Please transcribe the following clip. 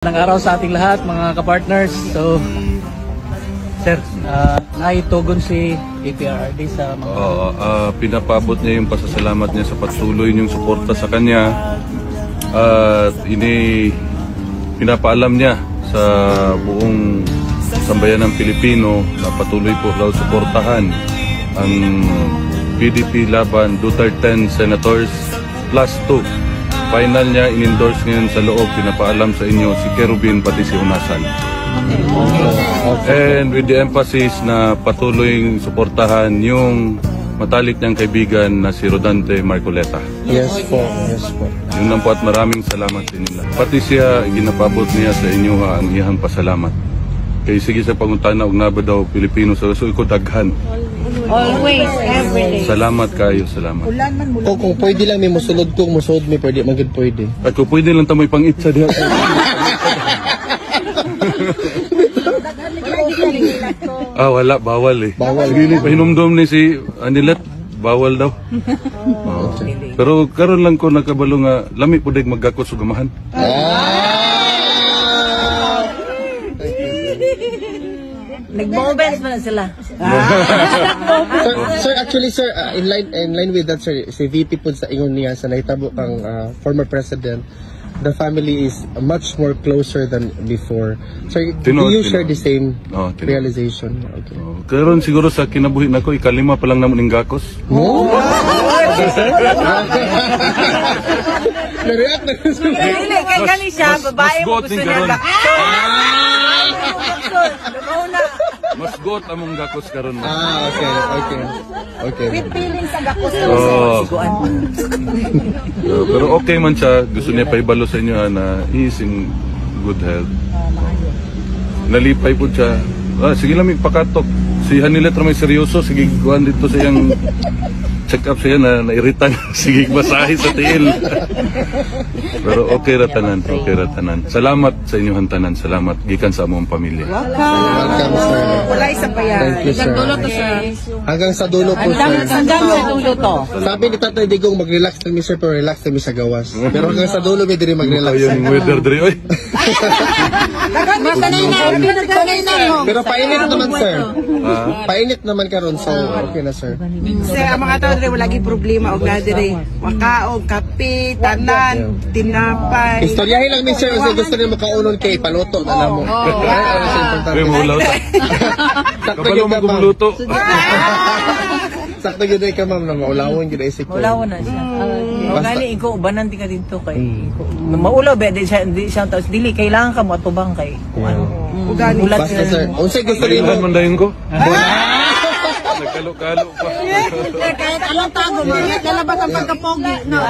Magandang araw sa ating lahat mga kapartners. So, sir, naitugon si APRRD sa mga... pinapabot niya yung pasasalamat niya sa patuloy niyong suporta sa kanya. At pinapaalam niya sa buong sambayan ng Pilipino na patuloy po raw suportahan ang PDP laban Duterte Senators plus 2. Final niya, in-endorse ngayon sa loob, pinapaalam sa inyo si Kerubin pati si Unasan. And with the emphasis na patuloy suportahan yung matalik niyang kaibigan na si Rodante Marcoleta. Yes po, yes po. Yun lang po at maraming salamat din nila. Pati siya, ginapabot niya sa inyo ang iyang pasalamat. Kaya sige sa panguntana, og naba daw Pilipino sa so ko daghan. Always, every day. Salamat kayo, salamat. Kung pwede lang may musulod ko, musulod may pwede, magod pwede. At kung pwede lang tamoy pang-itsa diha. Wala, bawal eh. Bawal. Sige, pahinumdom ni si Anilet, bawal daw. Pero karon lang ko nakabalo nga lami po dig magakot sa gamahan. Nag-moments na sila. Sir, actually sir, in line with that sir, si VP po sa ingon niya sa naitabo kang former president, the family is much more closer than before. Sir, do you share the same realization? Okay. Karon siguro sa kinabuhi nako ikalima pa lang namon ning gakos. Na-react na sir. Hindi, kaya gani siya, babae mo gusto niya. Mas got among gakos karon. Okay. With feelings ang gakos. Pero okay man siya, gusto niya paibalo sa inyo na he is in good health. Nalipay po siya. Sige lang pakatok. Si Hanilet may seryoso, sige kuhan dito sa iyang check up siya na nairitan. Sige basahi sa tiil. Pero okay ra tanan, okay ra tanan. Salamat sa inyong tanan, salamat gikan sa among pamilya. Welcome sir. Wala isa pa yan. Thank you sir. Hanggang sa dulo po sir. Hanggang sa dulo to. Sabi ni Tatay Digong mag-relax kami sir, pero relax kami sa gawas. Pero hanggang sa dulo may diri mag-relax. Ayun yung weather dre oy. Pero painit naman sir. Painit naman karon so okay na sir. Sir, ang mga tao dire wala gyud problema og na dire. Makaog, kape, tanan, tinapay. Istoryahin lang ni sir kasi gusto niya makaunon kay paluto na namo. Ano sa importante. Kaya mulaw ta. Kabalo mo kumuluto. Sakto gyud ka ma'am na maulawon gyud ay sikyo. Maulawan na siya. Gani ikaw ubanan ti ka dito kay. Maulaw ba di siya taos dili kailangan ka mo atubang kay. Ugani. Basta sir. Unsay gusto niyo? Kailan man dayon ko? Nagkalo-kalo pa. Kahit anong tago mo, lalabas ang pagkapogi. No?